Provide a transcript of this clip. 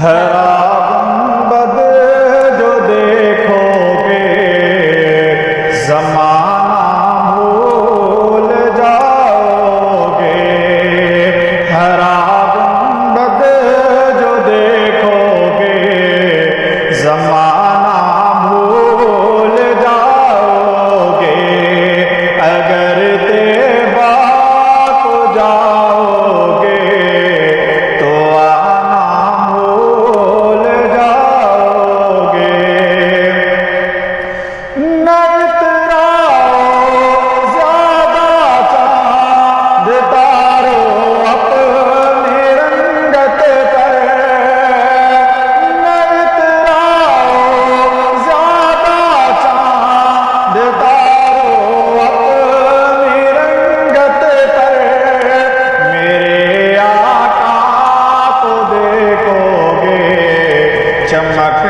ہرا گنبد جو دیکھو گے زمانہ بھول جاؤ گے، ہرا گنبد جو دیکھو گے زمانہ بھول جاؤ گے، اگر طیبہ کو جاؤ گے تو آنا بھول جاؤ گے۔ نہ اتراؤ زیادہ چاند تاروں اپنی رنگت پر، نہ اتراؤ زیادہ چاند تاروں اپنی رنگت پر، میرے آقا کو دیکھو گے چمک